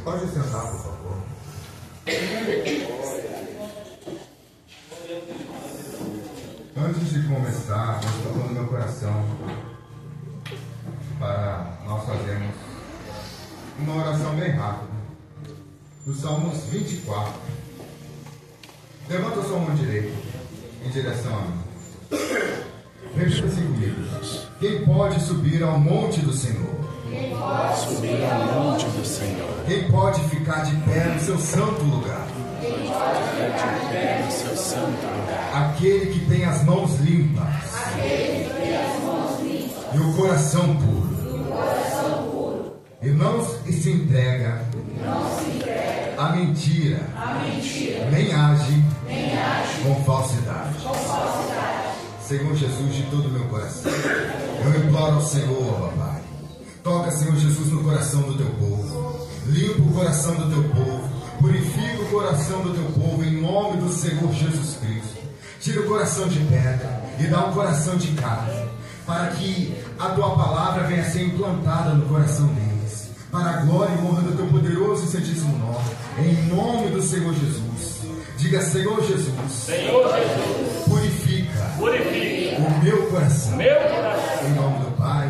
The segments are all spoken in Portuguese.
Pode sentar, por favor. Antes de começar, Deus tocou no meu coração para nós fazermos uma oração bem rápida. Do Salmos 24. Levanta a sua mão direita em direção a mim. Repita assim comigo. Quem pode subir ao monte do Senhor? Quem pode subir ao monte do Senhor? Quem pode ficar de pé no seu santo lugar? Quem pode ficar de pé no seu santo lugar? Aquele que tem as mãos limpas. Aquele que tem as mãos limpas. E o coração puro. E não se entrega à mentira. Nem age com falsidade. Senhor Jesus, de todo o meu coração, eu imploro ao Senhor, papai. Toca, Senhor Jesus, no coração do teu povo. Limpa o coração do teu povo. Purifica o coração do teu povo em nome do Senhor Jesus Cristo. Tira o coração de pedra e dá um coração de carne, para que a tua palavra venha a ser implantada no coração deles, para a glória e honra do teu poderoso e santíssimo nome, em nome do Senhor Jesus. Diga: Senhor Jesus, purifica o meu coração, em nome do Pai,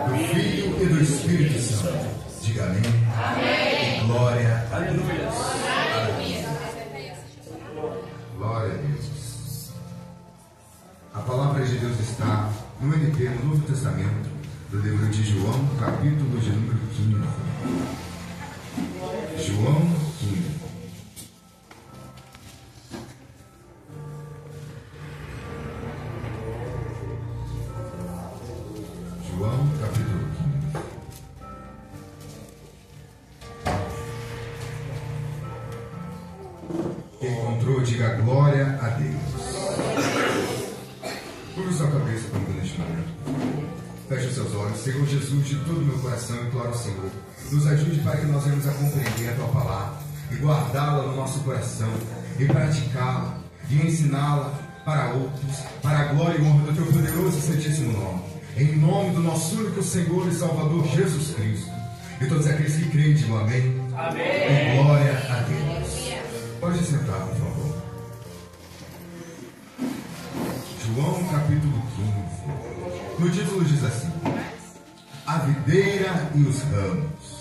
do Filho e do Espírito Santo. Diga amém. E glória a Deus. Glória a Deus. A palavra de Deus está no NT, no Novo Testamento, do livro de João, capítulo de número 15. João 15. João, capítulo 15. Quem encontrou, diga glória a Deus. Curva sua cabeça comigo neste momento. Feche os seus olhos. Senhor Jesus, de todo o meu coração, eu imploro ao Senhor, nos ajude para que nós venhamos a compreender a tua palavra e guardá-la no nosso coração e praticá-la e ensiná-la para outros, para a glória e honra do teu poderoso e santíssimo nome. Em nome do nosso único Senhor e Salvador Jesus Cristo. E todos aqueles que creem, digam amém. Amém. E glória a Deus. Pode sentar, por favor. João capítulo 15. No título diz assim: a videira e os ramos.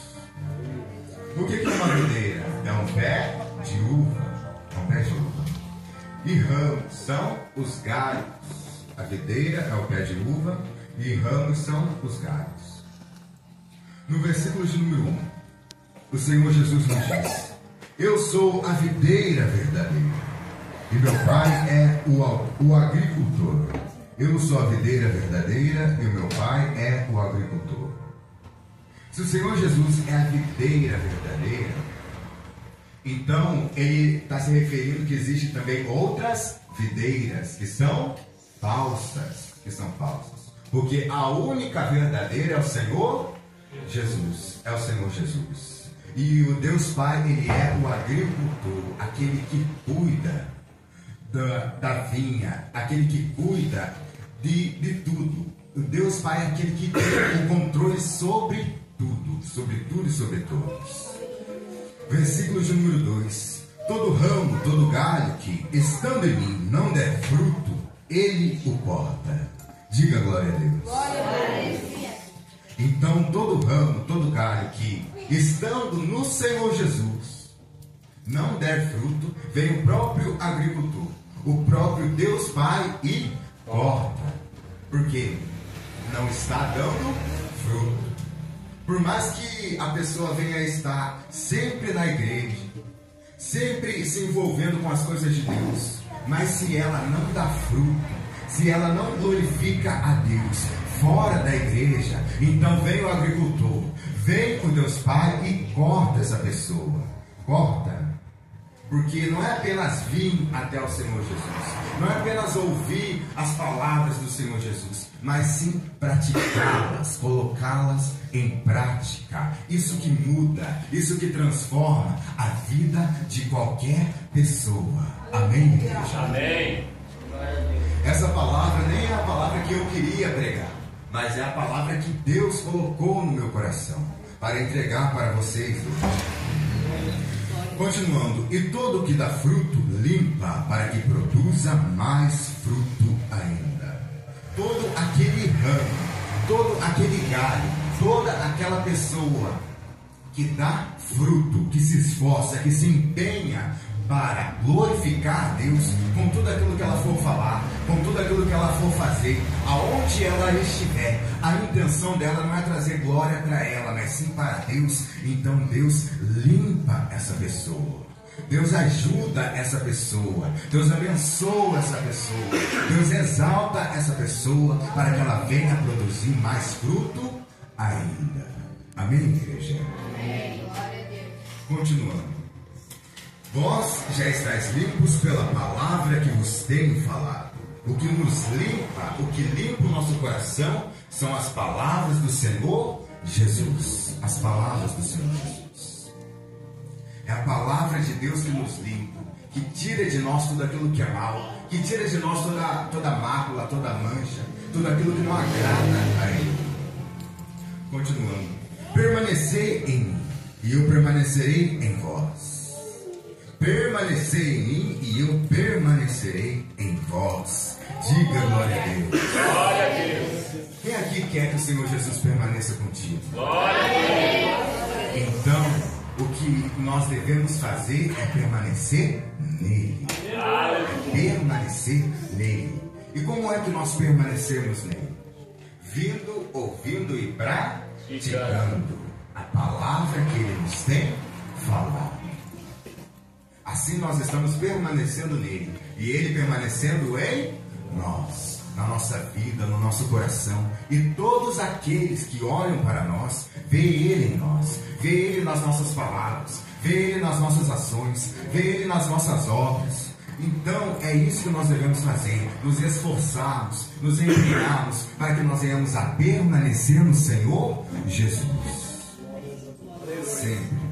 O que é uma videira? É um pé de uva. É um pé de uva. E ramos são os galhos. A videira é o pé de uva e ramos são os galhos. No versículo de número 1, o Senhor Jesus nos diz: eu sou a videira verdadeira e meu pai é o agricultor. Eu sou a videira verdadeira e o meu pai é o agricultor. Se o Senhor Jesus é a videira verdadeira, então ele está se referindo que existem também outras videiras que são falsas. Porque a única verdadeira é o Senhor Jesus. É o Senhor Jesus. E o Deus Pai, ele é o agricultor, aquele que cuida da vinha, aquele que cuida de tudo. O Deus Pai é aquele que tem o controle sobre tudo e sobre todos. Versículo de número 2: todo ramo, todo galho que, estando em mim, não der fruto, ele o corta. Diga glória a Deus. Glória a Deus. Então todo ramo, todo galho que, estando no Senhor Jesus, não der fruto, vem o próprio agricultor, o próprio Deus Pai, e corta. Porque não está dando fruto. Por mais que a pessoa venha a estar sempre na igreja, sempre se envolvendo com as coisas de Deus, mas se ela não dá fruto, se ela não glorifica a Deus fora da igreja, então vem o agricultor, vem o Deus Pai e corta essa pessoa. Corta. Porque não é apenas vir até o Senhor Jesus, não é apenas ouvir as palavras do Senhor Jesus, mas sim praticá-las, colocá-las em prática. Isso que muda, isso que transforma a vida de qualquer pessoa. Amém, igreja? Amém. Essa palavra nem é a palavra que eu queria pregar, mas é a palavra que Deus colocou no meu coração para entregar para vocês hoje. Continuando, e todo que dá fruto, limpa, para que produza mais fruto ainda. Todo aquele ramo, todo aquele galho, toda aquela pessoa que dá fruto, que se esforça, que se empenha para glorificar a Deus com tudo aquilo que ela for falar, com tudo aquilo que ela for fazer, aonde ela estiver, a intenção dela não é trazer glória para ela, mas sim para Deus. Então Deus limpa essa pessoa, Deus ajuda essa pessoa, Deus abençoa essa pessoa, Deus exalta essa pessoa para que ela venha produzir mais fruto ainda. Amém, igreja? Amém. Glória a Deus. Continuando. Vós já estáis limpos pela palavra que vos tenho falado. O que nos limpa, o que limpa o nosso coração, são as palavras do Senhor Jesus. As palavras do Senhor Jesus. É a palavra de Deus que nos limpa, que tira de nós tudo aquilo que é mal, que tira de nós toda mácula, toda mancha, tudo aquilo que não agrada a Ele. Continuando. Permanecei em mim, e eu permanecerei em vós. Permanecei em mim e eu permanecerei em vós. Diga glória a Deus. Glória a Deus. Quem aqui quer que o Senhor Jesus permaneça contigo? Glória a Deus. Então, o que nós devemos fazer é permanecer nele. É permanecer nele. E como é que nós permanecemos nele? Vindo, ouvindo e praticando a palavra que ele nos tem falado. Assim nós estamos permanecendo nele e ele permanecendo em nós, na nossa vida, no nosso coração. E todos aqueles que olham para nós, vê ele em nós, vê ele nas nossas palavras, vê ele nas nossas ações, vê ele nas nossas obras. Então é isso que nós devemos fazer, nos esforçarmos, nos empenharmos para que nós venhamos a permanecer no Senhor Jesus. Sempre.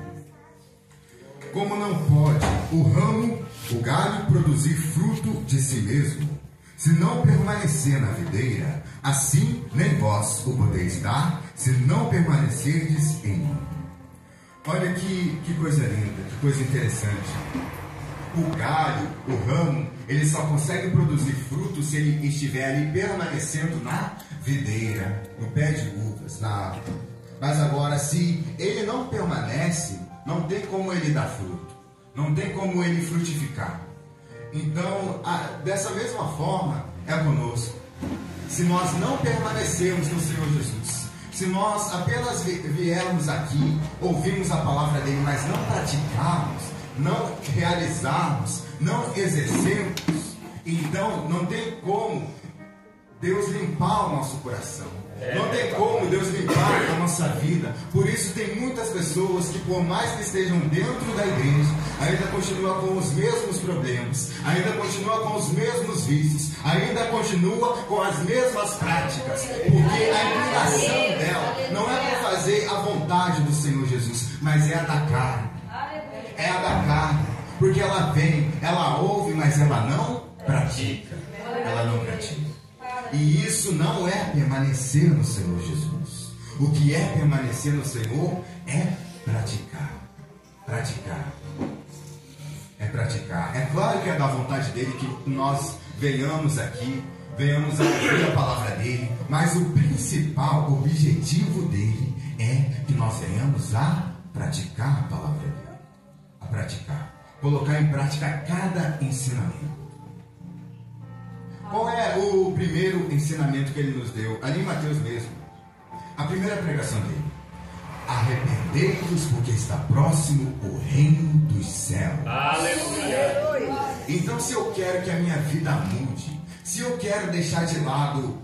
Como não pode o ramo, o galho, produzir fruto de si mesmo, se não permanecer na videira, assim nem vós o podeis dar, se não permanecerdes em mim. Olha que coisa linda, que coisa interessante. O galho, o ramo, ele só consegue produzir fruto se ele estiver ali permanecendo na videira, no pé de uvas, na árvore. Mas agora, se ele não permanece, não tem como ele dar fruto, não tem como ele frutificar. Então, dessa mesma forma, é conosco. Se nós não permanecermos no Senhor Jesus, se nós apenas viermos aqui, ouvirmos a palavra dele, mas não praticarmos, não realizarmos, não exercermos, então não tem como Deus limpar o nosso coração. Não tem como Deus limpar a nossa vida. Por isso tem muitas pessoas que, por mais que estejam dentro da igreja, ainda continua com os mesmos problemas, ainda continua com os mesmos vícios, ainda continua com as mesmas práticas, porque a inclinação dela não é para fazer a vontade do Senhor Jesus, mas é a da carne. É a da carne, porque ela vem, ela ouve, mas ela não pratica. Ela não pratica. E isso não é permanecer no Senhor Jesus. O que é permanecer no Senhor é praticar. Praticar. É praticar. É claro que é da vontade dele que nós venhamos aqui, venhamos a ouvir a palavra dele, mas o principal objetivo dele é que nós venhamos a praticar a palavra dele. A praticar. Colocar em prática cada ensinamento. Qual é o primeiro ensinamento que ele nos deu? Ali em Mateus mesmo. A primeira pregação dele. Arrependei-vos porque está próximo o reino dos céus. Aleluia. Então, se eu quero que a minha vida mude, se eu quero deixar de lado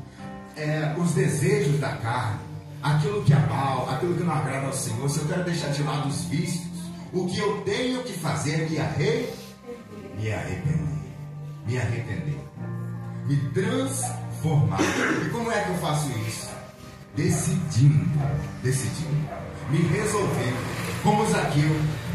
os desejos da carne, aquilo que é mal, aquilo que não agrada ao Senhor, se eu quero deixar de lado os vícios, o que eu tenho que fazer é me arrepender, me transformar. E como é que eu faço isso? Decidindo, me resolvendo, como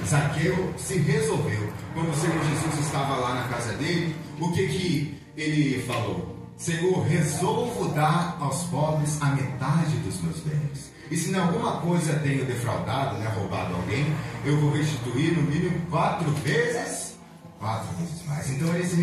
Zaqueu se resolveu. Quando o Senhor Jesus estava lá na casa dele, o que ele falou? Senhor, resolvo dar aos pobres a metade dos meus bens. E se em alguma coisa tenho defraudado, né, roubado alguém, eu vou restituir no mínimo 4 vezes mais. Então ele se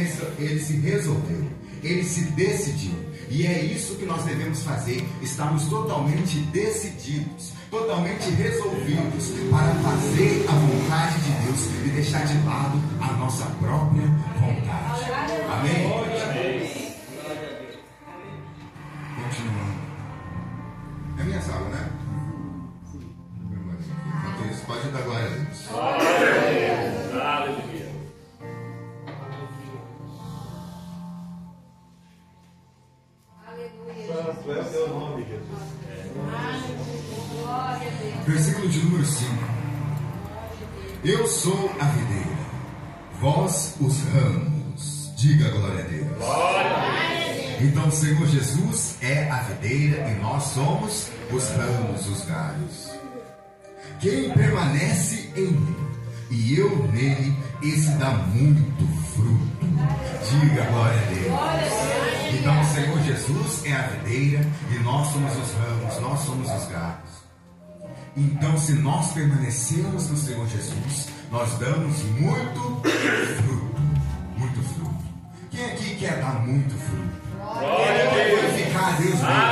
resolveu, ele se decidiu. E é isso que nós devemos fazer. Estamos totalmente decididos, totalmente resolvidos para fazer a vontade de Deus e deixar de lado a nossa própria vontade. Amém? Continuando. É minha sala, né? Enquanto isso, pode dar glória a Deus. Aleluia. Santo é o teu nome, Jesus. Versículo de número 5. Eu sou a videira, vós os ramos. Diga glória a Deus. Então o Senhor Jesus é a videira e nós somos os ramos, os galhos. Quem permanece em mim e eu nele, esse dá muito fruto. Diga glória a Deus. Então o Senhor Jesus é a videira e nós somos os ramos, nós somos os galhos. Então, se nós permanecermos no Senhor Jesus, nós damos muito fruto. Muito fruto. Quem aqui quer dar muito fruto? Glorificar a Deus mesmo. Com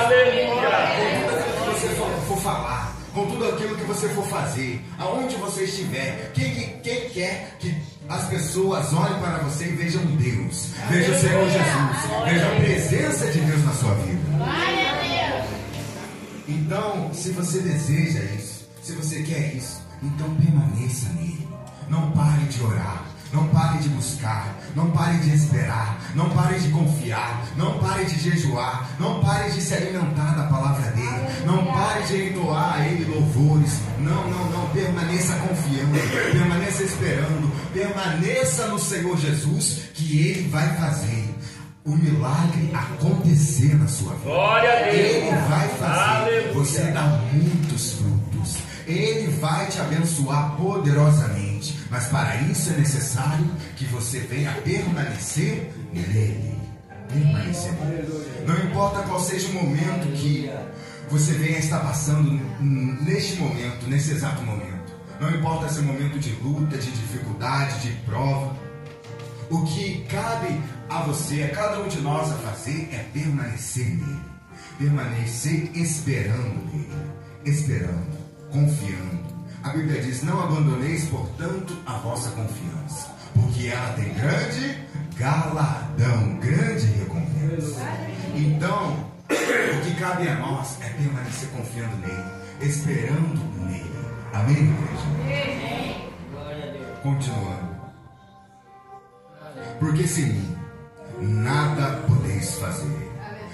tudo aquilo que você for falar, com tudo aquilo que você for fazer, aonde você estiver, quem quer que as pessoas olhem para você e vejam Deus, vejam o Senhor Jesus, vejam a presença de Deus na sua vida. Então, se você deseja isso, se você quer isso, então permaneça nele. Não pare de orar, não pare de buscar, não pare de esperar, não pare de confiar, não pare de jejuar, não pare de se alimentar da palavra dele, não pare de entoar a ele louvores. Não, permaneça confiando, permaneça esperando, permaneça no Senhor Jesus, que ele vai fazer o milagre acontecer na sua vida. Glória a Deus. Ele vai fazer Aleluia. você dar muitos frutos. Ele vai te abençoar poderosamente. Mas para isso é necessário que você venha permanecer nele. Permanecer nele. Não importa qual seja o momento que você venha estar passando neste momento, nesse exato momento. Não importa se é momento de luta, de dificuldade, de prova. O que cabe a você, a cada um de nós a fazer, é permanecer nele. Permanecer esperando nele. Esperando, confiando. A Bíblia diz: não abandoneis, portanto, a vossa confiança, porque ela tem grande galardão, grande recompensa. Então, o que cabe a nós é permanecer confiando nele, esperando nele. Amém, igreja? Continuando. Porque sem mim nada podeis fazer.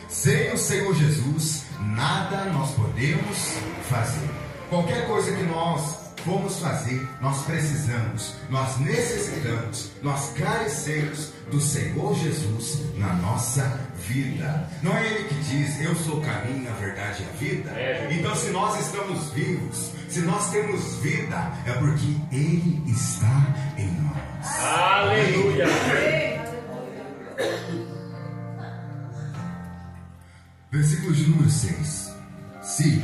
Sem o Senhor Jesus, nada nós podemos fazer. Qualquer coisa que nós formos fazer, nós precisamos, nós necessitamos, nós carecemos do Senhor Jesus na nossa vida. Não é Ele que diz: eu sou o caminho, a verdade e a vida? Então, se nós estamos vivos, se nós temos vida, é porque Ele está em nós. Aleluia. Versículo de número 6. Se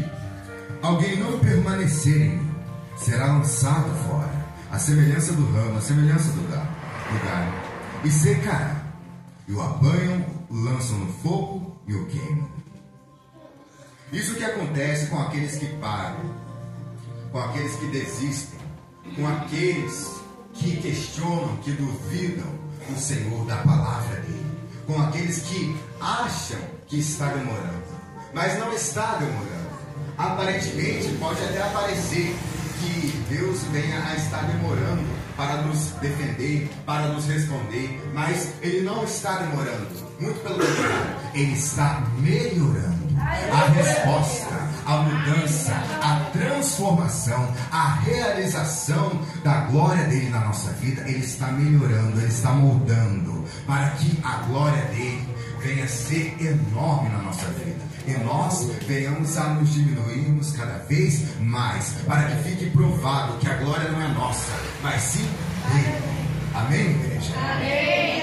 alguém não permanecer em mim, será lançado fora, a semelhança do ramo, a semelhança do galho, e secará. E o apanham, o lançam no fogo e o queimam. Isso que acontece com aqueles que param, com aqueles que desistem, com aqueles que questionam, que duvidam do Senhor, da palavra dele, com aqueles que acham que está demorando, mas não está demorando. Aparentemente pode até aparecer que Deus venha a estar demorando para nos defender, para nos responder, mas Ele não está demorando, muito pelo contrário, Ele está melhorando. A resposta, a mudança, a transformação, a realização da glória dele na nossa vida, Ele está melhorando, Ele está moldando, para que a glória dele venha a ser enorme na nossa vida, e nós venhamos a nos diminuirmos cada vez mais, para que fique provado que a glória não é nossa, mas sim dele. Amém, igreja? Amém.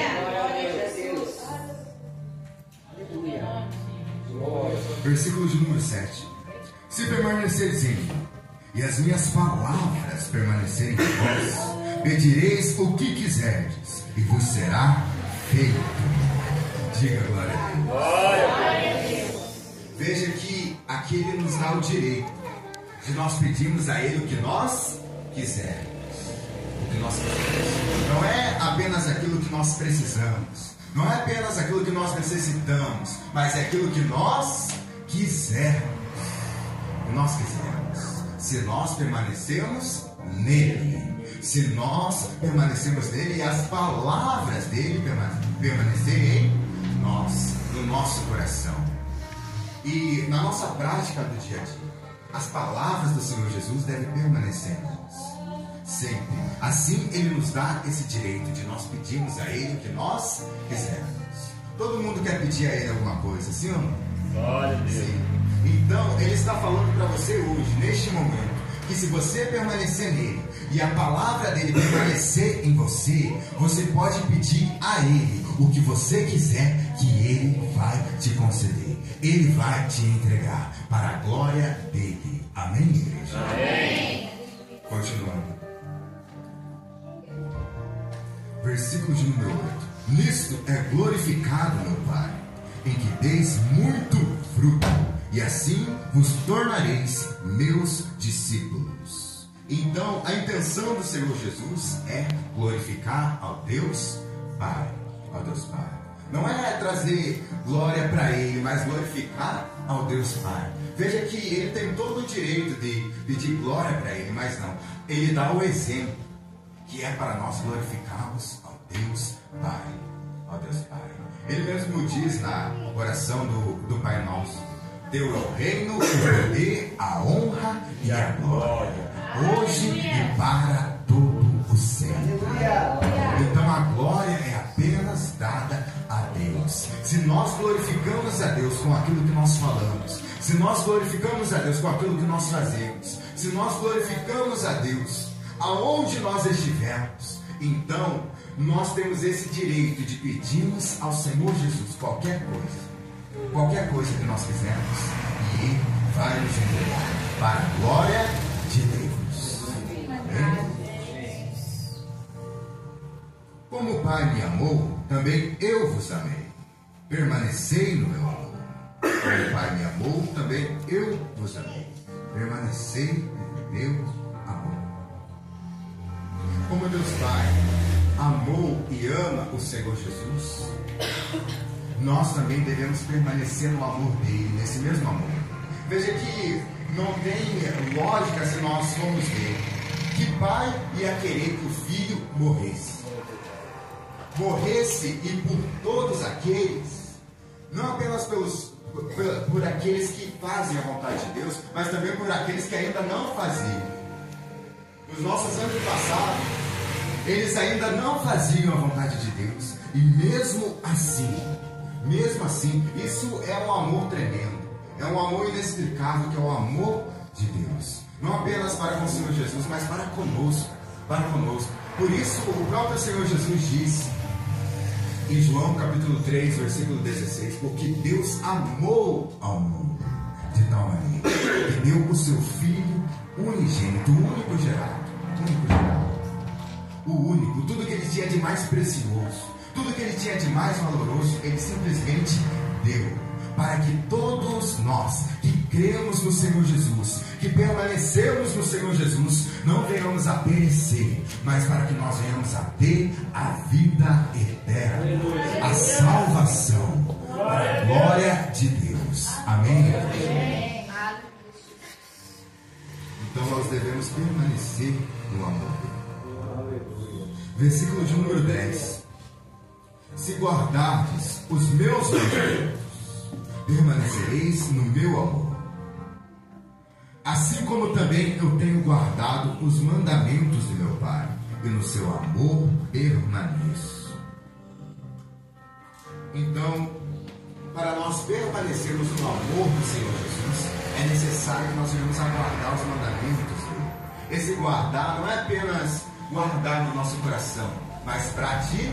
Versículo de número 7. Se permaneceres em mim, e as minhas palavras permanecerem em vós, pedireis o que quiserdes, e vos será feito. Diga glória a Deus. Glória a Deus. Veja que aqui Ele nos dá o direito de nós pedirmos a Ele o que nós quisermos. O que nós quisermos. Não é apenas aquilo que nós precisamos. Não é apenas aquilo que nós necessitamos. Mas é aquilo que nós quisermos. O que nós quisermos. Se nós permanecemos nele. Se nós permanecemos nele e as palavras dele permanecerem em nós, no nosso coração. E na nossa prática do dia a dia, as palavras do Senhor Jesus devem permanecer em nós, sempre. Assim Ele nos dá esse direito de nós pedirmos a Ele o que nós quisermos. Todo mundo quer pedir a Ele alguma coisa, sim ou não? Glória a Deus. Sim. Então Ele está falando para você hoje, neste momento, que se você permanecer nele e a palavra dele permanecer em você, você pode pedir a Ele o que você quiser, que Ele vai te conceder. Ele vai te entregar para a glória dele. Amém, igreja? Amém. Continuando. Versículo de número 8. Nisto é glorificado meu Pai, em que deis muito fruto, e assim vos tornareis meus discípulos. Então, a intenção do Senhor Jesus é glorificar ao Deus Pai. Ao Deus Pai. Não é trazer glória para Ele, mas glorificar ao Deus Pai. Veja que Ele tem todo o direito de pedir glória para Ele, mas não. Ele dá o exemplo, que é para nós glorificarmos ao Deus Pai. Ao Deus Pai. Ele mesmo diz na oração do Pai Nosso: Teu é o reino, o poder, a honra e a glória, hoje e para todo o sempre. Então a glória é apenas dada a Deus. Se nós glorificamos a Deus com aquilo que nós falamos, se nós glorificamos a Deus com aquilo que nós fazemos, se nós glorificamos a Deus aonde nós estivermos, então nós temos esse direito de pedirmos ao Senhor Jesus qualquer coisa que nós quisermos, e Ele vai nos entregar para a glória de Deus. Amém? Como o Pai me amou, também eu vos amei. Permanecei no meu amor. Como o Pai me amou, também eu vos amei. Permanecei no meu amor. Como Deus Pai amou e ama o Senhor Jesus, nós também devemos permanecer no amor dele, nesse mesmo amor. Veja que não tem lógica se nós somos dele. Que pai ia querer que o filho morresse? Morresse e por todos aqueles, não apenas por aqueles que fazem a vontade de Deus, mas também por aqueles que ainda não faziam. Os nossos antepassados, eles ainda não faziam a vontade de Deus, e mesmo assim, isso é um amor tremendo, é um amor inexplicável, que é o amor de Deus, não apenas para com o Senhor Jesus, mas para conosco. Por isso o próprio Senhor Jesus disse em João capítulo 3, versículo 16: porque Deus amou ao mundo de tal maneira que deu o seu Filho unigênito, o único gerado, o único, tudo que ele tinha de mais precioso, tudo que ele tinha de mais valoroso, ele simplesmente deu, para que todos nós que cremos no Senhor Jesus, que permanecemos no Senhor Jesus, não venhamos a perecer, mas para que nós venhamos a ter a vida eterna, a salvação, para a glória de Deus. Amém? Então nós devemos permanecer no amor dele. Versículo de número 10: se guardardes os meus mandamentos, permanecereis no meu amor, assim como também eu tenho guardado os mandamentos de meu Pai, e no seu amor permaneço. Então, para nós permanecermos no amor do Senhor Jesus, é necessário que nós venhamos a guardar os mandamentos dele. Esse guardar não é apenas guardar no nosso coração, mas praticar,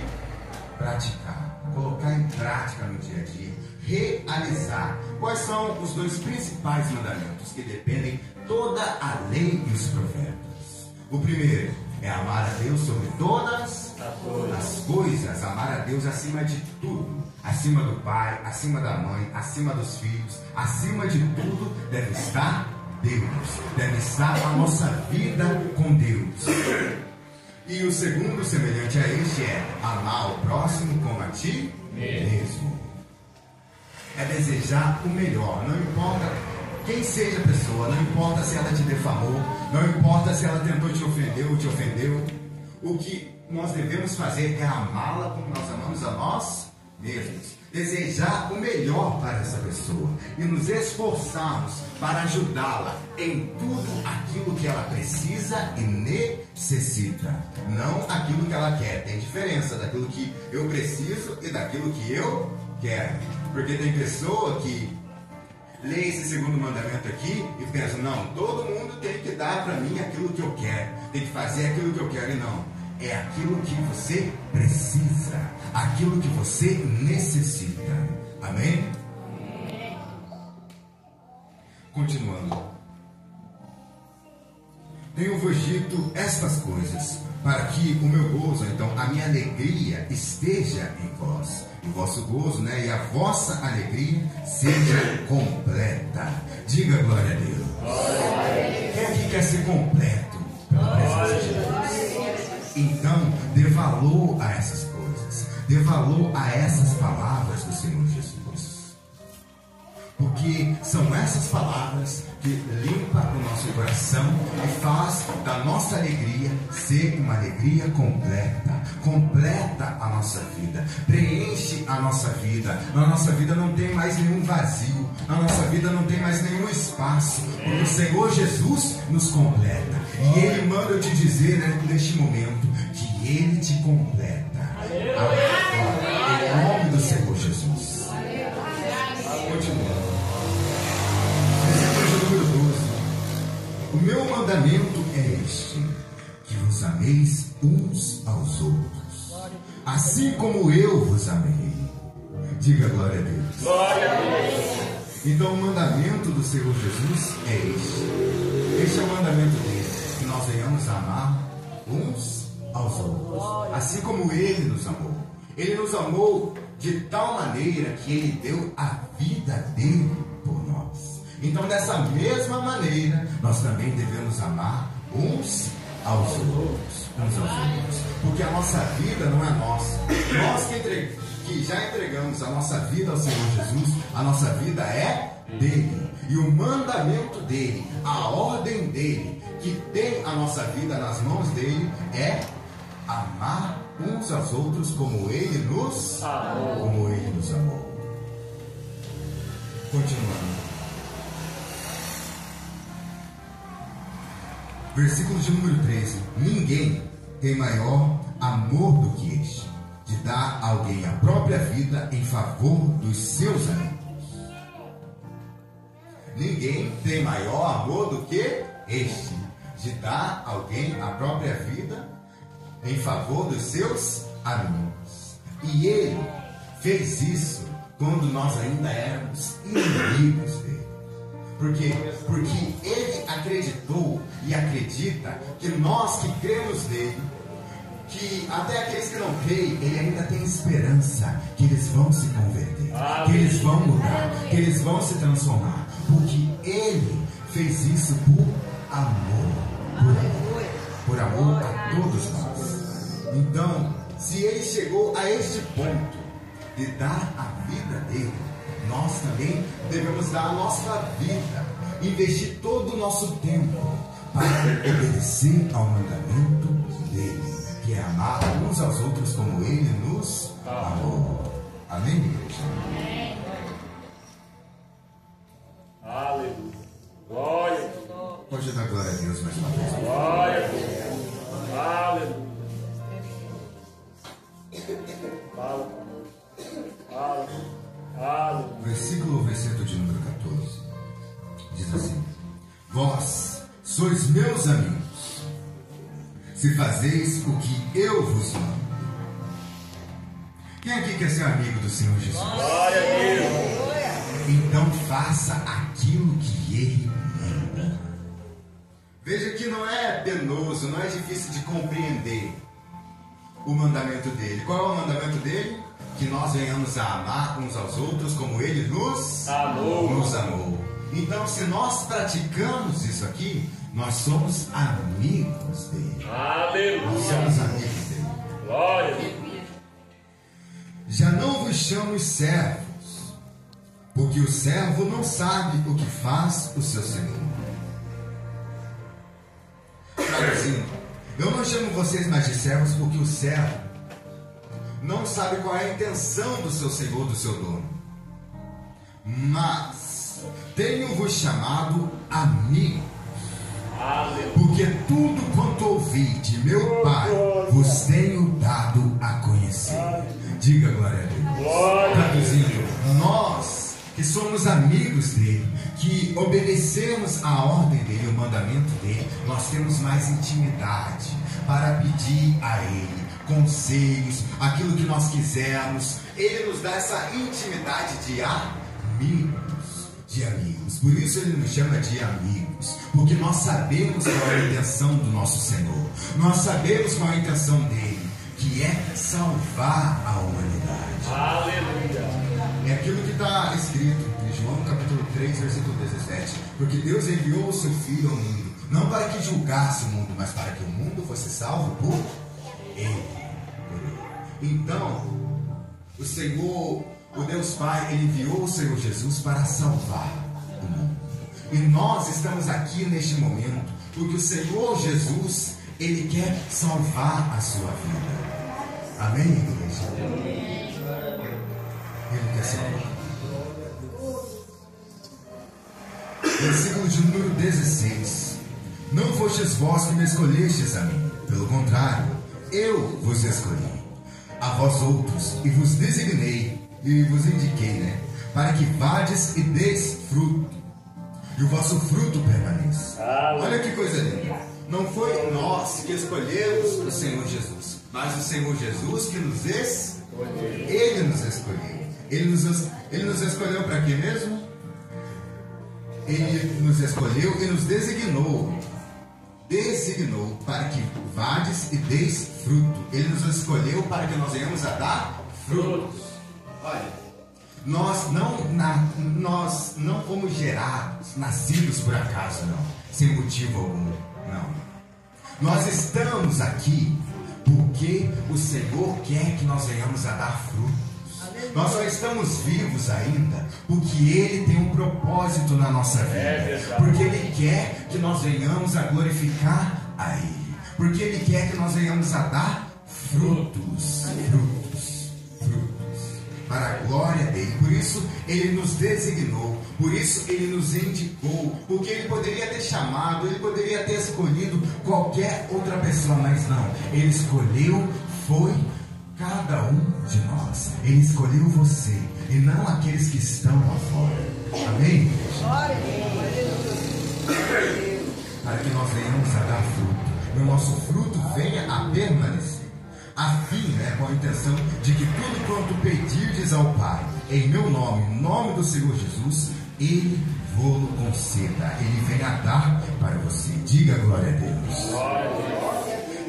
colocar em prática no dia a dia, realizar. Quais são os dois principais mandamentos que dependem toda a lei e os profetas? O primeiro é amar a Deus sobre todas as coisas, amar a Deus acima de tudo, acima do pai, acima da mãe, acima dos filhos, acima de tudo deve estar Deus, deve estar a nossa vida com Deus. E o segundo, semelhante a este, é amar o próximo como a ti mesmo. É desejar o melhor, não importa quem seja a pessoa, não importa se ela te defamou, não importa se ela tentou te ofender ou te ofendeu. O que nós devemos fazer é amá-la como nós amamos a nós mesmos. Desejar o melhor para essa pessoa e nos esforçarmos para ajudá-la em tudo aquilo que ela precisa e necessita, não aquilo que ela quer. Tem diferença daquilo que eu preciso e daquilo que eu quero, porque tem pessoa que lê esse segundo mandamento aqui e pensa: não, todo mundo tem que dar para mim aquilo que eu quero, tem que fazer aquilo que eu quero. E não, é aquilo que você precisa, aquilo que você necessita. Amém? Continuando. Tenho-vos dito estas coisas, para que o meu gozo, então a minha alegria, esteja em vós, e o vosso gozo, e a vossa alegria seja completa. Diga glória a Deus. Quem aqui quer ser completo pela presença de Deus? Então, dê valor a essas coisas, dê valor a essas palavras do Senhor Jesus, porque são essas palavras que limpam o nosso coração e faz da nossa alegria ser uma alegria completa, completa a nossa vida, preenche a nossa vida. Na nossa vida não tem mais nenhum vazio, na nossa vida não tem mais nenhum espaço, porque o Senhor Jesus nos completa. E Ele manda eu te dizer, neste momento, que Ele te completa. Agora, em nome do Senhor Jesus. Continuando. Versículo número 12. O meu mandamento é este: que vos ameis uns aos outros, assim como eu vos amei. Diga glória a Deus. Glória a Deus. Então o mandamento do Senhor Jesus é este. Este é o mandamento dele, que nós venhamos amar uns aos outros, assim como Ele nos amou. Ele nos amou de tal maneira que Ele deu a vida dele por nós. Então, dessa mesma maneira, nós também devemos amar uns aos outros, porque a nossa vida não é nossa. Nós que já entregamos a nossa vida ao Senhor Jesus, a nossa vida é dele. E o mandamento dele, a ordem dele, que tem a nossa vida nas mãos dele, é amar uns aos outros como ele nos amou. Continuando. Versículo de número 13. Ninguém tem maior amor do que este, de dar a alguém a própria vida em favor dos seus amigos. Ninguém tem maior amor do que este, de dar a alguém a própria vida em favor dos seus amigos. E Ele fez isso quando nós ainda éramos inimigos dele. Porque Ele acreditou e acredita que nós que cremos nele, que até aqueles que não creem, Ele ainda tem esperança que eles vão se converter, que eles vão mudar, que eles vão se transformar, porque Ele fez isso por amor a todos nós. Então, se Ele chegou a este ponto de dar a vida dele, nós também devemos dar a nossa vida, investir todo o nosso tempo para obedecer ao mandamento dele, que é amar uns aos outros como ele nos amou. Amém, igreja? Amém. Aleluia. Glória a Deus. Pode dar glória a Deus mais uma vez. Glória a Deus. Aleluia. Fala. Versículo de número 14 diz assim: vós sois meus amigos, se fazeis o que eu vos mando. Quem aqui quer ser amigo do Senhor Jesus? Glória a Deus. Então faça aquilo que Ele manda. Veja que não é penoso, não é difícil de compreender o mandamento dele. Qual é o mandamento dele? Que nós venhamos a amar uns aos outros como Ele nos amou. Então, se nós praticamos isso aqui, nós somos amigos dele. Aleluia. Nós somos amigos dele. Glória a Deus. Já não vos chamo servos, porque o servo não sabe o que faz o seu senhor. Traduzindo, eu não chamo vocês mais de servos, porque o servo não sabe qual é a intenção do seu senhor, do seu dono. Mas tenho-vos chamado amigos, porque tudo quanto ouvi de meu Pai vos tenho dado a conhecer. Diga glória a Deus. Traduzindo, nós que somos amigos dele, que obedecemos a ordem dele, o mandamento dele, nós temos mais intimidade para pedir a ele conselhos, aquilo que nós quisermos. Ele nos dá essa intimidade de amigos. Por isso ele nos chama de amigos, porque nós sabemos qual é a intenção do nosso Senhor, nós sabemos qual é a intenção dele, que é salvar a humanidade. Aleluia. É aquilo que está escrito em João capítulo 3, versículo 17. Porque Deus enviou o seu Filho ao mundo, não para que julgasse o mundo, mas para que o mundo fosse salvo por Ele. Então, o Senhor, o Deus Pai, Ele enviou o Senhor Jesus para salvar o mundo. E nós estamos aqui neste momento, porque o Senhor Jesus, Ele quer salvar a sua vida. Amém, igreja? Ele quer salvar. Versículo de número 16. Não fostes vós que me escolhestes a mim, pelo contrário, eu vos escolhi a vós outros, e vos designei, e vos indiquei, para que vades e deis fruto, e o vosso fruto permaneça. Olha que coisa linda. Não foi nós que escolhemos o Senhor Jesus, mas o Senhor Jesus que nos escolheu. Ele nos escolheu. Ele nos escolheu para quê mesmo? Ele nos escolheu e nos designou para que vades e deis fruto. Ele nos escolheu para que nós venhamos a dar frutos. Olha, nós não fomos gerados, nascidos por acaso, não, sem motivo algum, não. Nós estamos aqui porque o Senhor quer que nós venhamos a dar frutos. Nós só estamos vivos ainda porque Ele tem um propósito na nossa vida, porque Ele quer que nós venhamos a glorificar a Ele, porque Ele quer que nós venhamos a dar frutos para a glória dele. Por isso Ele nos designou, por isso Ele nos indicou, porque Ele poderia ter chamado, Ele poderia ter escolhido qualquer outra pessoa, mas não, Ele escolheu, foi cada um de nós. Ele escolheu você e não aqueles que estão lá fora. Amém? Para que nós venhamos a dar fruto, e o nosso fruto venha a permanecer, a fim, com a intenção de que tudo quanto pedirdes ao Pai em meu nome, em nome do Senhor Jesus, Ele vos conceda, Ele venha a dar para você. Diga glória a Deus.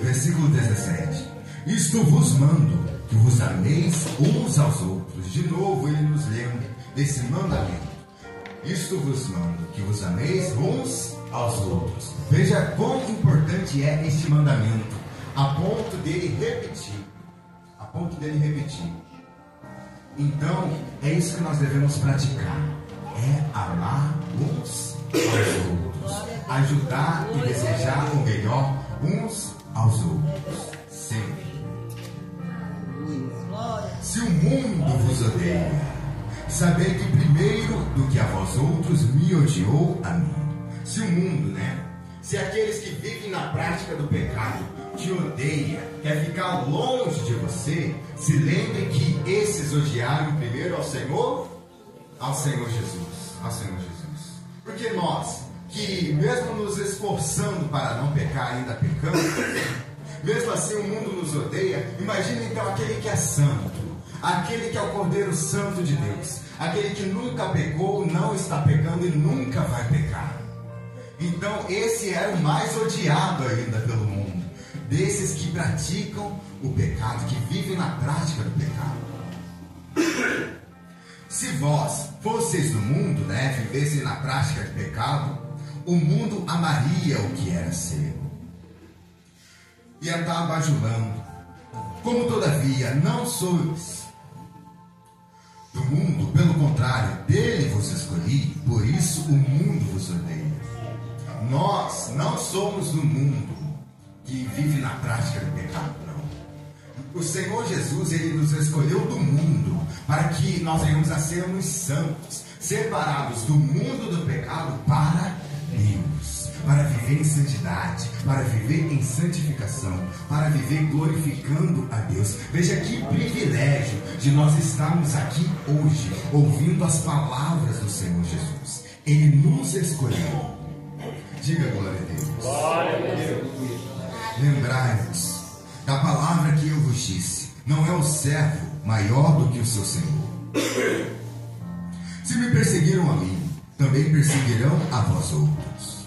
Versículo 17. Isto vos mando, que vos ameis uns aos outros. De novo ele nos lembra desse mandamento. Isto vos mando, que vos ameis uns aos outros. Veja quão importante é este mandamento, a ponto dele repetir. Então, é isso que nós devemos praticar. É amar uns aos outros, ajudar e desejar o melhor uns aos outros, sempre. Se o mundo vos odeia, sabei que primeiro do que a vós outros me odiou a mim. Se o mundo, se aqueles que vivem na prática do pecado te odeia, quer ficar longe de você, se lembrem que esses odiaram primeiro ao Senhor Jesus. Porque nós, que mesmo nos esforçando para não pecar, ainda pecamos, mesmo assim o mundo nos odeia. Imagina então aquele que é santo, aquele que é o Cordeiro Santo de Deus, aquele que nunca pecou, não está pecando e nunca vai pecar. Então esse era o mais odiado ainda pelo mundo, desses que praticam o pecado, que vivem na prática do pecado. Se vós fosseis do mundo, vivessem na prática do pecado, o mundo amaria o que era seu. E está bajulando. Como todavia não sois do mundo, pelo contrário, dele vos escolhi, por isso o mundo vos odeia. Nós não somos do mundo que vive na prática do pecado, não. O Senhor Jesus, ele nos escolheu do mundo para que nós venhamos a sermos santos, separados do mundo do pecado para Deus, para viver em santidade, para viver em santificação, para viver glorificando a Deus. Veja que privilégio de nós estarmos aqui hoje, ouvindo as palavras do Senhor Jesus. Ele nos escolheu. Diga glória a Deus. Glória a Deus. Lembrai-vos da palavra que eu vos disse: não é o servo maior do que o seu Senhor. Se me perseguiram a mim, também perseguirão a vós outros.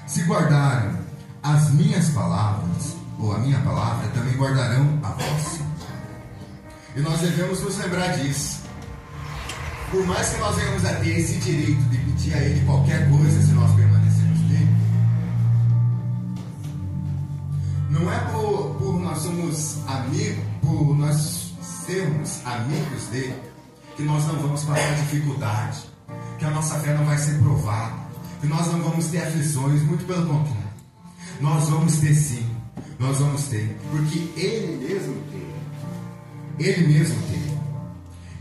Se guardaram as minhas palavras, ou a minha palavra, também guardarão a vossa. E nós devemos nos lembrar disso. Por mais que nós venhamos a ter esse direito de pedir a Ele qualquer coisa, se nós permanecermos nele, não é por nós somos amigos, por nós sermos amigos dele, que nós não vamos passar dificuldade, que a nossa fé não vai ser provada, que nós não vamos ter aflições. Muito pelo contrário, nós vamos ter sim, nós vamos ter, porque Ele mesmo teve,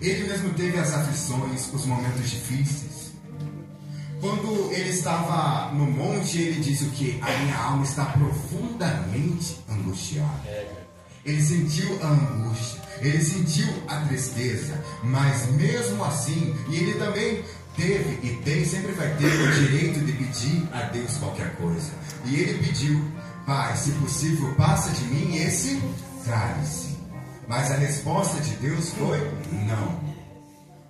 Ele mesmo teve as aflições, os momentos difíceis. Quando Ele estava no monte, Ele disse o que? A minha alma está profundamente angustiada. Ele sentiu a angústia, Ele sentiu a tristeza, mas mesmo assim, e Ele também teve e tem, sempre vai ter o direito de pedir a Deus qualquer coisa. E Ele pediu: Pai, se possível, passa de mim esse cálice. Mas a resposta de Deus foi não.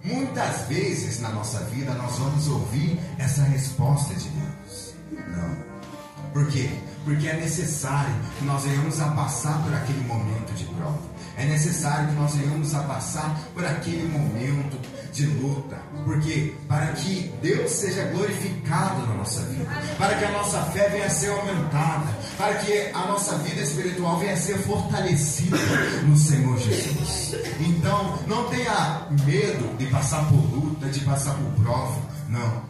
Muitas vezes na nossa vida nós vamos ouvir essa resposta de Deus: não. Por quê? Porque é necessário que nós venhamos a passar por aquele momento de prova. É necessário que nós venhamos a passar por aquele momento de luta. Por quê? Para que Deus seja glorificado na nossa vida, para que a nossa fé venha a ser aumentada, para que a nossa vida espiritual venha a ser fortalecida no Senhor Jesus. Então, não tenha medo de passar por luta, de passar por prova, não.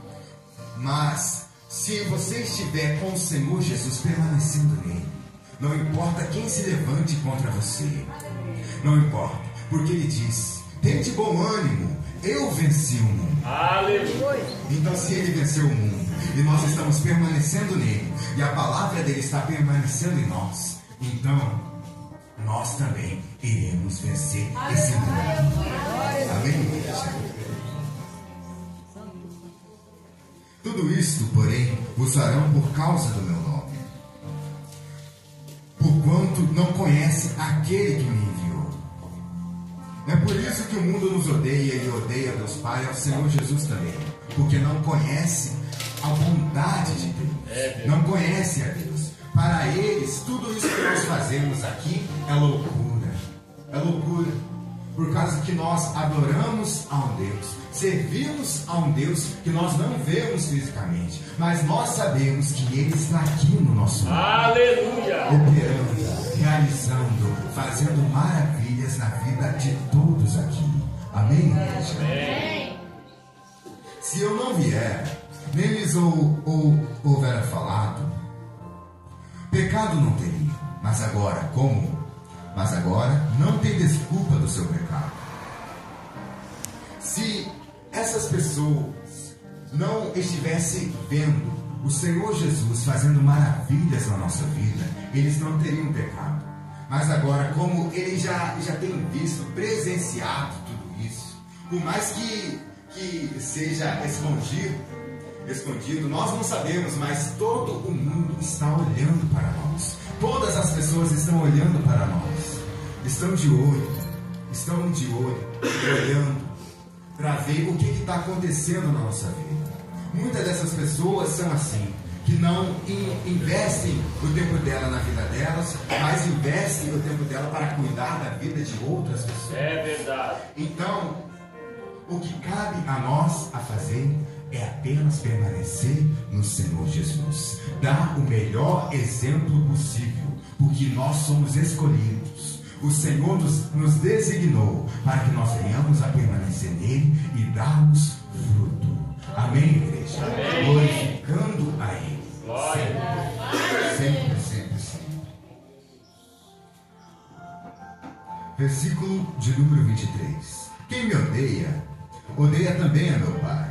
Mas, se você estiver com o Senhor Jesus permanecendo nele, não importa quem se levante contra você, não importa, porque Ele diz: tende bom ânimo, eu venci o mundo. Aleluia. Então, se Ele venceu o mundo e nós estamos permanecendo nele, e a palavra dele está permanecendo em nós, então nós também iremos vencer esse mundo. Amém, igreja? Tudo isto, porém, vos farão por causa do meu nome, porquanto não conhece aquele que me enviou. É por isso que o mundo nos odeia e odeia Deus Pai, ao Senhor Jesus também, porque não conhece a bondade de Deus, não conhece a Deus. Para eles, tudo isso que nós fazemos aqui é loucura, por causa que nós adoramos a um Deus, servimos a um Deus que nós não vemos fisicamente, mas nós sabemos que Ele está aqui no nosso mundo. Aleluia! Operando, realizando, fazendo maravilhas na vida de todos aqui. Amém, igreja? Amém. Se eu não vier, nem lhes houvera falado, pecado não teria. Mas agora, como? Mas agora não tem desculpa do seu pecado. Se essas pessoas não estivessem vendo o Senhor Jesus fazendo maravilhas na nossa vida, eles não teriam pecado. Mas agora, como eles já têm visto, presenciado tudo isso, por mais que seja escondido, nós não sabemos, mas todo o mundo está olhando para nós. Todas as pessoas estão olhando para nós, estão de olho. estão de olho, olhando para ver o que está acontecendo na nossa vida. Muitas dessas pessoas são assim, que não investem o tempo dela na vida delas, mas investem o tempo dela para cuidar da vida de outras pessoas. É verdade. Então, o que cabe a nós a fazer é apenas permanecer no Senhor Jesus. Dar o melhor exemplo possível, porque nós somos escolhidos. O Senhor nos designou para que nós venhamos a permanecer nele e darmos fruto. Amém, igreja? Amém. Glorificando a Ele. Glória. Sempre, sempre, sempre. Versículo de número 23. Quem me odeia, odeia também a meu Pai.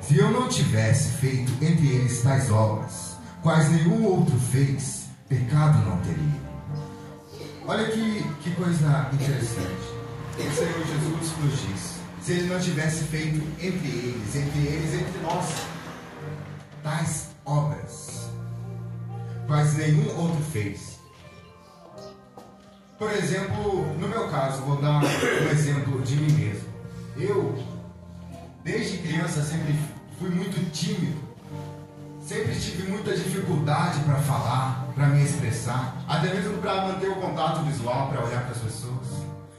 Se eu não tivesse feito entre eles tais obras, quais nenhum outro fez, pecado não teria. Olha que coisa interessante. O Senhor Jesus nos diz: se Ele não tivesse feito entre eles, entre nós, tais obras, quais nenhum outro fez. Por exemplo, no meu caso, vou dar um exemplo de mim mesmo. Eu, desde criança, sempre fui muito tímido. Sempre tive muita dificuldade para falar, para me expressar, até mesmo para manter o contato visual, para olhar para as pessoas.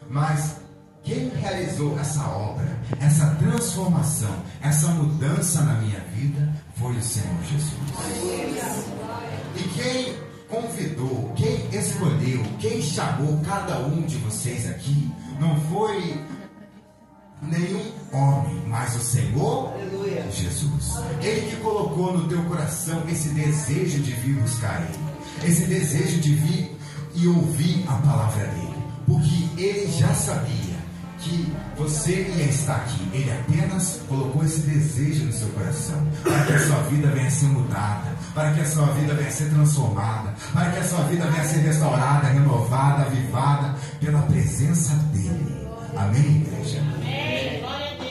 Mas quem realizou essa obra, essa transformação, essa mudança na minha vida foi o Senhor Jesus. E quem convidou, quem escolheu, quem chamou cada um de vocês aqui, não foi nenhum homem, mas o Senhor Jesus. Ele que colocou no teu coração esse desejo de vir buscar Ele, esse desejo de vir e ouvir a palavra dele, porque Ele já sabia que você ia estar aqui. Ele apenas colocou esse desejo no seu coração, para que a sua vida venha a ser mudada, para que a sua vida venha a ser transformada, para que a sua vida venha a ser restaurada, renovada, avivada pela presença dele. Amém, igreja? Amém. Glória a Deus.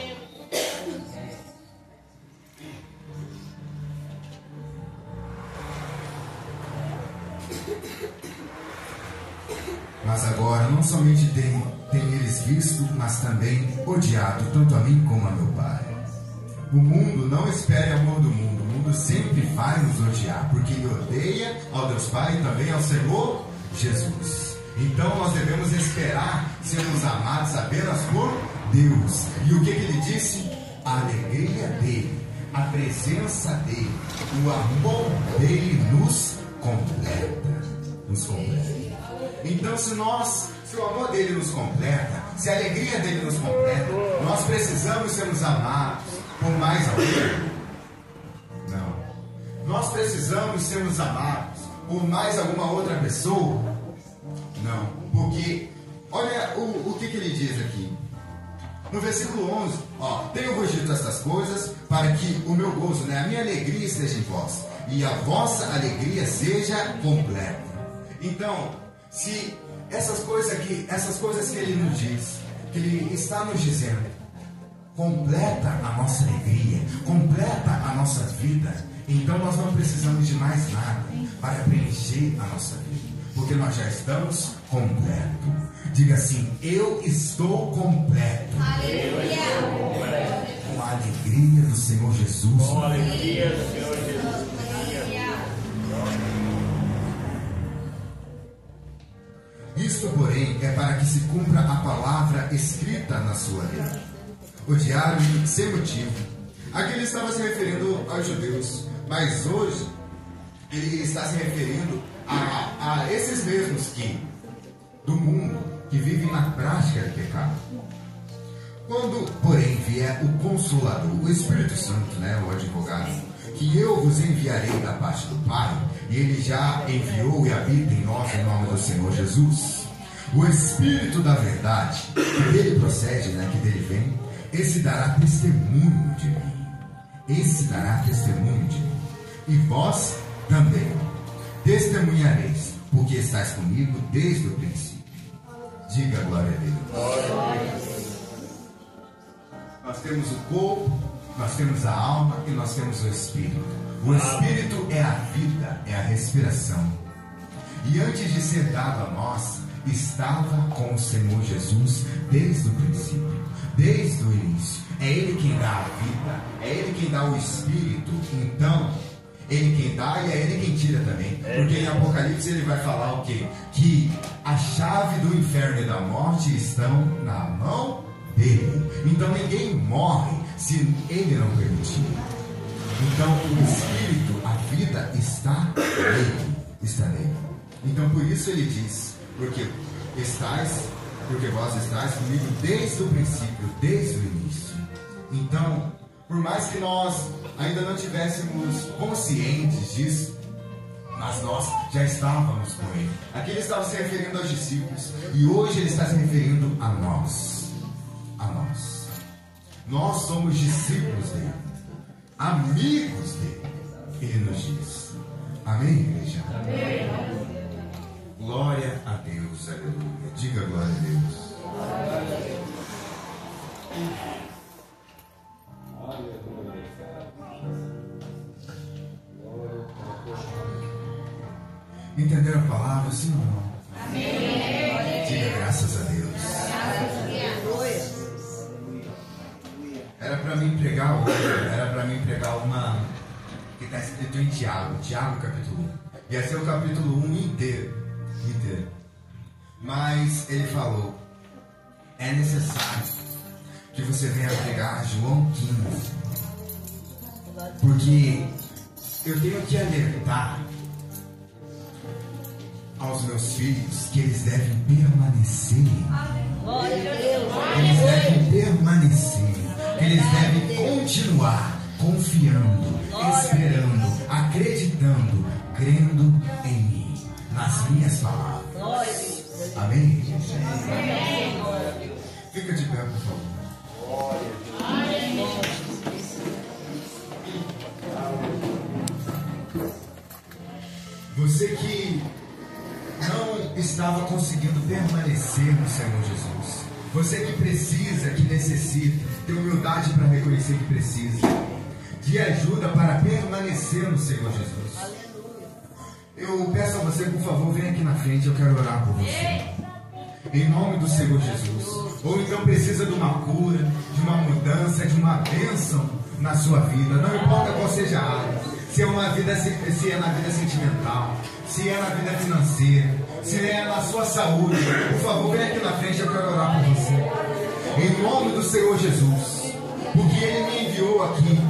Mas agora não somente tem eles visto, mas também odiado, tanto a mim como a meu Pai. O mundo não espera amor do mundo. O mundo sempre vai nos odiar, porque ele odeia ao Deus Pai e também ao Senhor Jesus. Então nós devemos esperar sermos amados apenas por Deus. E o que ele disse? A alegria dele, a presença dele, o amor dele nos completa. Nos completa. Então se o amor dele nos completa, se a alegria dele nos completa, nós precisamos sermos amados por mais alguém? Não. Nós precisamos sermos amados por mais alguma outra pessoa? Não. Porque, olha o que ele diz aqui. No versículo 11, tenho-vos dito estas coisas para que o meu gozo, a minha alegria esteja em vós, e a vossa alegria seja completa. Então, se essas coisas que ele nos diz, que ele está nos dizendo, completa a nossa alegria, completa a nossa vida, então nós não precisamos de mais nada para preencher a nossa vida, porque nós já estamos completos. Diga assim: eu estou completo. Aleluia. Com a alegria do Senhor Jesus. Com a alegria do Senhor Jesus. Isto, porém, é para que se cumpra a palavra escrita na sua lei. Odiaram-me sem motivo. Aqui ele estava se referindo aos judeus, mas hoje ele está se referindo a esses mesmos do mundo que vivem na prática do pecado. Quando, porém, vier o Consolador, o Espírito Santo, o advogado, que eu vos enviarei da parte do Pai, e Ele já enviou e habita em nós em nome do Senhor Jesus. O Espírito da verdade, que dele procede, que dele vem, esse dará testemunho de mim. Esse dará testemunho de mim. E vós também testemunhareis, porque estáis comigo desde o princípio. Diga glória a Deus. Glória a Deus. Nós temos o corpo, nós temos a alma e nós temos o Espírito. O Espírito é a vida, é a respiração. E antes de ser dado a nós, estava com o Senhor Jesus desde o princípio, desde o início. É Ele quem dá a vida, é Ele quem dá o Espírito. Então, Ele quem dá e é Ele quem tira também. Porque em Apocalipse ele vai falar o quê? Que a chave do inferno e da morte estão na mão dele. Então ninguém morre se Ele não permitir. Então o Espírito, a vida está nele. Está nele. Então por isso ele diz, porque vós estáis comigo desde o princípio, desde o início. Então, por mais que nós ainda não tivéssemos conscientes disso, mas nós já estávamos com Ele. Aqui ele estava se referindo aos discípulos, e hoje ele está se referindo a nós. A nós. Nós somos discípulos dele, amigos dele, ele nos diz. Amém, igreja? Amém. Glória a Deus, aleluia. Diga glória a Deus. Glória a Deus. Entenderam a palavra, sim ou não? Amém. Diga graças a Deus. Era para mim pregar uma que está escrito em Tiago capítulo 1. Ia ser o capítulo 1 inteiro. Mas ele falou: é necessário que você venha pregar João 15, porque eu tenho que alertar aos meus filhos que eles devem permanecer. Eles devem permanecer. Eles devem continuar confiando, esperando, acreditando, crendo em mim, nas minhas palavras. Amém? Fica de pé, por favor. Você que não estava conseguindo permanecer no Senhor Jesus, você que precisa, que necessita, tem humildade para reconhecer que precisa de ajuda para permanecer no Senhor Jesus, eu peço a você, por favor, venha aqui na frente, eu quero orar por você, em nome do Senhor Jesus. Ou então precisa de uma cura, de uma mudança, de uma bênção na sua vida, não importa qual seja a área, se é na vida sentimental, se é na vida financeira, se é na sua saúde, por favor, venha aqui na frente, eu quero orar por você, em nome do Senhor Jesus, porque Ele me enviou aqui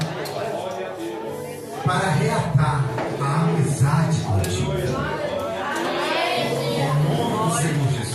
para reatar a amizade contigo, em nome do Senhor Jesus.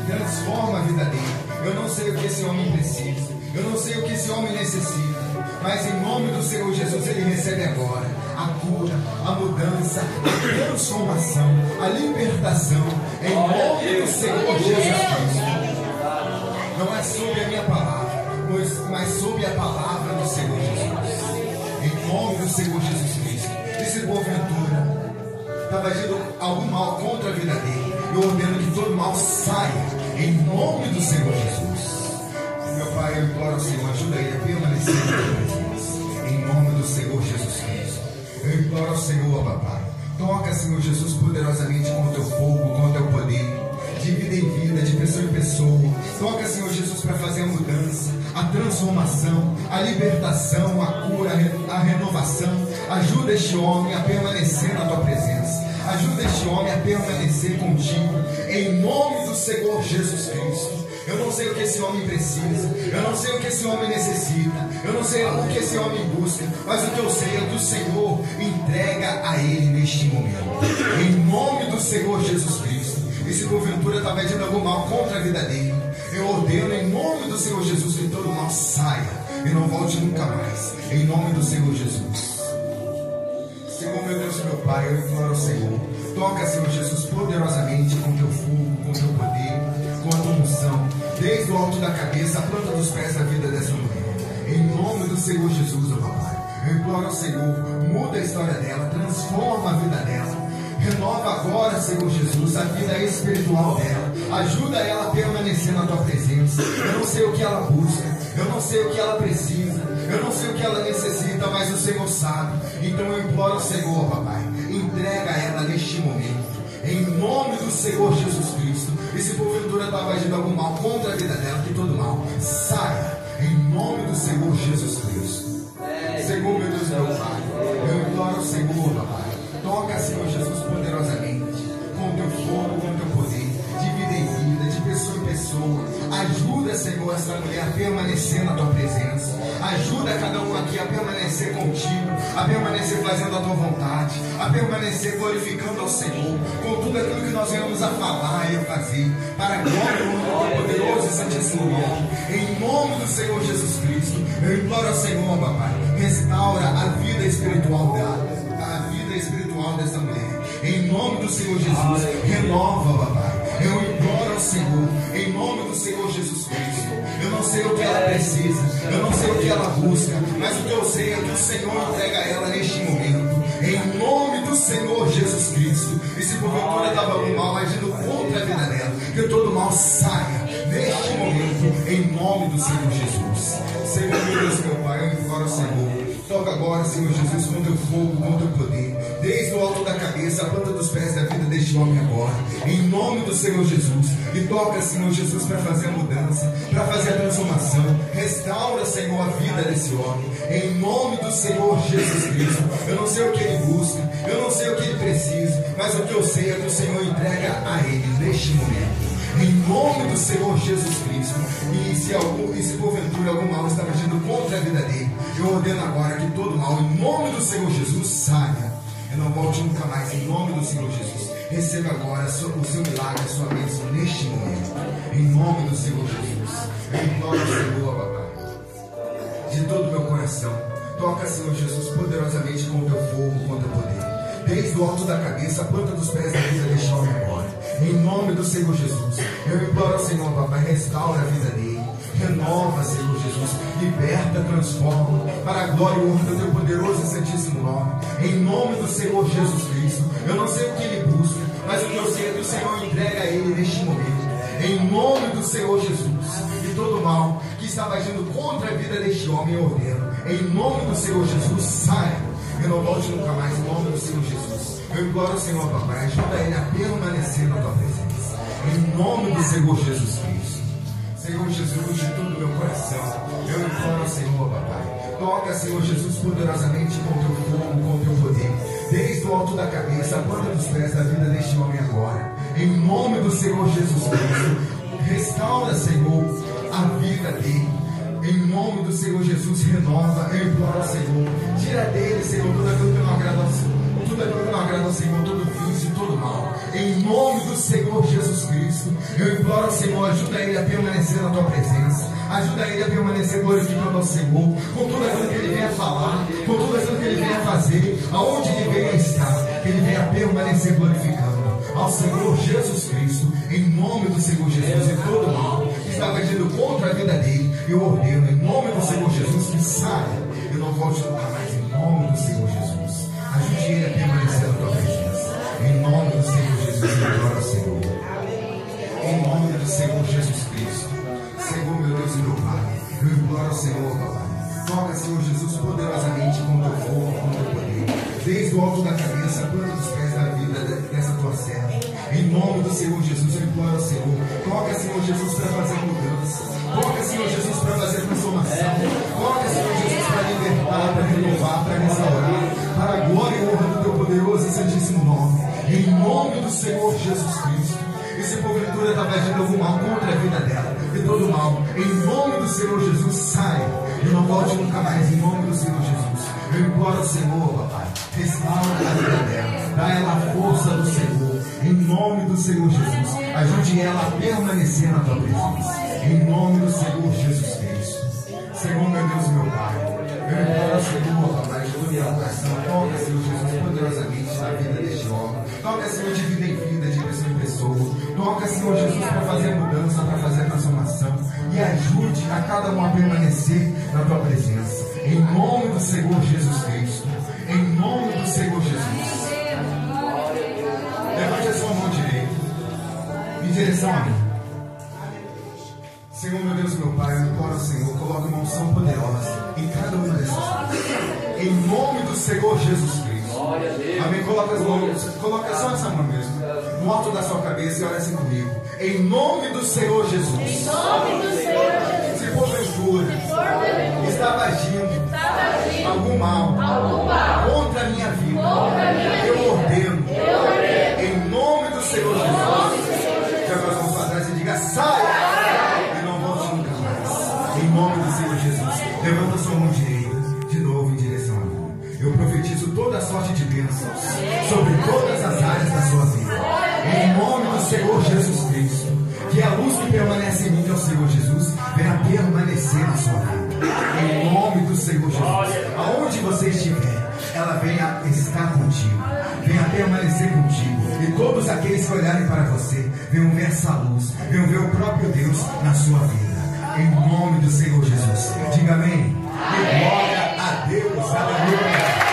Transforma a vida dele. Eu não sei o que esse homem precisa, eu não sei o que esse homem necessita, mas em nome do Senhor Jesus ele recebe agora a cura, a mudança, a transformação, a libertação, em nome do Senhor Jesus Cristo. Não é sobre a minha palavra, mas sobre a palavra do Senhor Jesus, em nome do Senhor Jesus Cristo. E se porventura estava agindo algum mal contra a vida dele, eu ordeno que todo mal saia em nome do Senhor Jesus. Meu Pai, eu imploro ao Senhor, ajuda ele a permanecer na tua presença, em nome do Senhor Jesus Cristo. Eu imploro ao Senhor, papai, toca, Senhor Jesus, poderosamente com o teu fogo, com o teu poder, de vida em vida, de pessoa em pessoa. Toca, Senhor Jesus, para fazer a mudança, a transformação, a libertação, a cura, a renovação. Ajuda este homem a permanecer na tua presença. Ajuda este homem a permanecer contigo, em nome do Senhor Jesus Cristo. Eu não sei o que esse homem precisa. Eu não sei o que esse homem necessita. Eu não sei o que esse homem busca. Mas o que eu sei é que o Senhor entrega a ele neste momento. Em nome do Senhor Jesus Cristo. E se porventura está pedindo algum mal contra a vida dele, eu ordeno em nome do Senhor Jesus que todo mal saia e não volte nunca mais. Em nome do Senhor Jesus. Senhor, meu Deus e meu Pai, eu imploro ao Senhor. Toca, Senhor Jesus, poderosamente com teu fogo, com teu poder, com a tua unção, desde o alto da cabeça, a planta dos pés da vida dessa mulher. Em nome do Senhor Jesus, ó Papai, eu imploro ao Senhor, muda a história dela, transforma a vida dela. Renova agora, Senhor Jesus, a vida espiritual dela. Ajuda ela a permanecer na tua presença. Eu não sei o que ela busca, eu não sei o que ela precisa, eu não sei o que ela necessita, mas o Senhor sabe. Então eu imploro ao Senhor, papai, entrega ela neste momento, em nome do Senhor Jesus Cristo. E se porventura estava agindo algum mal contra a vida dela, que todo mal saia, em nome do Senhor Jesus Cristo. Senhor, meu Deus e meu Pai, eu imploro ao Senhor, papai, toca, Senhor Jesus, poderosamente, com teu fogo, com teu poder, de vida em vida, de pessoa em pessoa. Ajuda, Senhor, essa mulher a permanecer na tua presença. Ajuda cada um aqui a permanecer contigo, a permanecer fazendo a tua vontade, a permanecer glorificando ao Senhor, com tudo aquilo que nós venhamos a falar e a fazer, para a glória e honra do poderoso e santíssimo nome. Em nome do Senhor Jesus Cristo, eu imploro ao Senhor, papai, restaura a vida espiritual dela. Dessa mulher, em nome do Senhor Jesus, renova, papai. Eu imploro ao Senhor, em nome do Senhor Jesus Cristo. Eu não sei o que ela precisa, eu não sei o que ela busca, mas o que eu sei é que o Senhor entrega a ela neste momento, em nome do Senhor Jesus Cristo. E se porventura estava algum mal agindo contra a vida dela, que todo mal saia neste momento, em nome do Senhor Jesus. Senhor, meu Deus, meu Pai, eu imploro ao Senhor. Toca agora, Senhor Jesus, com teu fogo, com teu poder, desde o alto da cabeça, a planta dos pés da vida deste homem agora, em nome do Senhor Jesus. E toca, Senhor Jesus, para fazer a mudança, para fazer a transformação. Restaura, Senhor, a vida desse homem, em nome do Senhor Jesus Cristo. Eu não sei o que ele busca, eu não sei o que ele precisa, mas o que eu sei é que o Senhor entrega a ele neste momento, em nome do Senhor Jesus Cristo. E se porventura algum mal está agindo contra a vida dele, eu ordeno agora que todo mal, em nome do Senhor Jesus, saia e não volte nunca mais, em nome do Senhor Jesus. Receba agora o seu milagre, a sua bênção neste momento, em nome do Senhor Jesus. Eu imploro ao Senhor, papai, de todo o meu coração. Toca, Senhor Jesus, poderosamente com o teu fogo, com o teu poder, desde o alto da cabeça, a planta dos pés da vida deste homem agora, em nome do Senhor Jesus. Eu imploro ao Senhor, papai, restaura a vida dele, renova, Senhor Jesus, liberta, transforma, para a glória e honra do teu poderoso e santíssimo nome, em nome do Senhor Jesus Cristo. Eu não sei o que ele busca, mas o que eu sei é que o Senhor entrega a ele neste momento, em nome do Senhor Jesus. E todo mal que estava agindo contra a vida deste homem, eu ordeno, em nome do Senhor Jesus, saia e não volte nunca mais, em nome do Senhor Jesus. Eu imploro ao Senhor, papai, ajuda ele a permanecer na tua presença, em nome do Senhor Jesus Cristo. Senhor Jesus, de todo o meu coração, eu imploro ao Senhor, papai, toca, Senhor Jesus, poderosamente com teu fogo, com teu poder, desde o alto da cabeça, a planta dos pés da vida deste homem agora, em nome do Senhor Jesus Cristo. Restaura, Senhor, a vida dele, em nome do Senhor Jesus. Renova, eu imploro ao Senhor, tira dele, Senhor, tudo aquilo que não agrada ao Senhor, tudo aquilo que não agrada ao Senhor, todo vício, todo mal, em nome do Senhor Jesus Cristo. Eu imploro ao Senhor, ajuda ele a permanecer na tua presença, ajuda ele a permanecer glorificando ao Senhor, com tudo aquilo que ele venha falar, com tudo aquilo que ele venha fazer, aonde ele venha estar, que ele venha permanecer glorificando ao Senhor Jesus Cristo, em nome do Senhor Jesus. E todo mal que estava agindo contra a vida dele, eu ordeno, em nome do Senhor Jesus, que saia e não volte nunca mais, em nome do Senhor Jesus. Ajude ele a permanecer na tua presença, em nome do Senhor Jesus. Eu imploro ao Senhor, em nome do Senhor Jesus Cristo. Senhor, meu Deus e meu Pai, eu imploro ao Senhor, papai, toca, Senhor Jesus, poderosamente com teu fogo, com teu poder, desde o alto da cabeça, a planta dos pés da vida dessa tua serva, em nome do Senhor Jesus. Eu imploro ao Senhor, toca, Senhor Jesus, para fazer mudança, toca, Senhor Jesus, para fazer transformação, toca, Senhor Jesus, para libertar, para renovar, para restaurar, para a glória e honra do teu poderoso e santíssimo nome, em nome do Senhor Jesus Cristo. E se porventura estava agindo algum mal contra a vida dela, e todo mal. Em nome do Senhor Jesus, saia e não volte nunca mais. Em nome do Senhor Jesus, eu imploro ao Senhor, papai, restaura a vida dela, dá ela a força do Senhor. Em nome do Senhor Jesus, ajude ela a permanecer na tua presença. Em nome do Senhor Jesus Cristo. Senhor, meu Deus e meu Pai, eu imploro ao Senhor, papai, de toda a oração. Toca, Senhor Jesus, poderosamente na vida deste homem. Toca, Senhor, de vida em vida, de pessoa em pessoa. Toca, Senhor Jesus, para fazer a mudança, para fazer a transformação. E ajude a cada um a permanecer na tua presença. Em nome do Senhor Jesus Cristo. Em nome do Senhor Jesus. Levante a sua mão direita em direção a mim. Senhor, meu Deus e meu Pai, eu imploro ao Senhor, coloque uma unção poderosa em cada uma dessas mãos. Em nome do Senhor Jesus Cristo. Amém. Coloca as mãos, coloca só essa mão mesmo, no alto da sua cabeça e olha assim comigo. Em nome do Senhor Jesus. Em nome do Senhor Jesus. Se porventura estava agindo algum mal contra a minha vida, eu ordeno, em nome do Senhor Jesus, que agora vamos para trás e diga: saia! Em nome do Senhor Jesus, levanta sua mão direita de novo em direção a mim. Eu profetizo toda a sorte de bênçãos sobre todas as áreas da sua vida. Em nome do Senhor Jesus Cristo, que a luz que permanece em mim, que é o Senhor Jesus, venha permanecer na sua vida. Em nome do Senhor Jesus, aonde você estiver, ela venha estar contigo, venha permanecer contigo. E todos aqueles que olharem para você, venham ver essa luz, venham ver o próprio Deus na sua vida. Em nome do Senhor Jesus. Diga amém. E glória a Deus. Aleluia.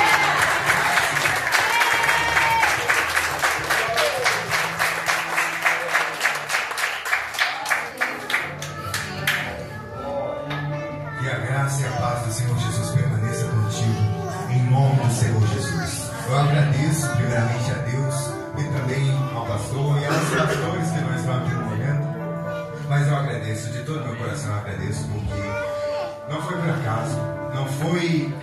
Que a graça e a paz do Senhor Jesus permaneça contigo. Em nome do Senhor Jesus. Eu agradeço primeiramente a Deus e também ao pastor e aos pastores que não estão aqui no momento. Mas eu agradeço, de todo meu coração eu agradeço, porque não foi por acaso, não foi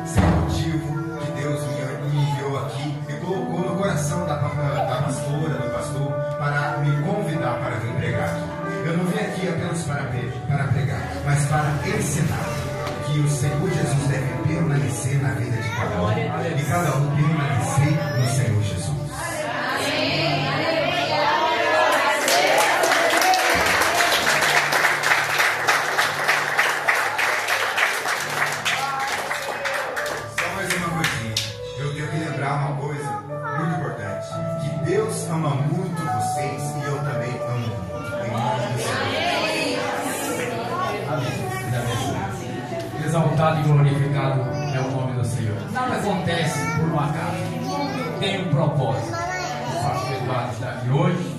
sem motivo que Deus me enviou aqui e colocou no coração da pastora, do pastor, para me convidar para vir pregar aqui. Eu não vim aqui apenas para pregar, mas para ensinar que o Senhor Jesus deve permanecer na vida de cada um e cada um permanecer no Senhor Jesus. Uma coisa muito importante, que Deus ama muito vocês e eu também amo muito. Em nome do Senhor. Amém. Exaltado e glorificado é o nome do Senhor. Nada acontece por um acaso. Tem um propósito. O pastor Eduardo está aqui hoje.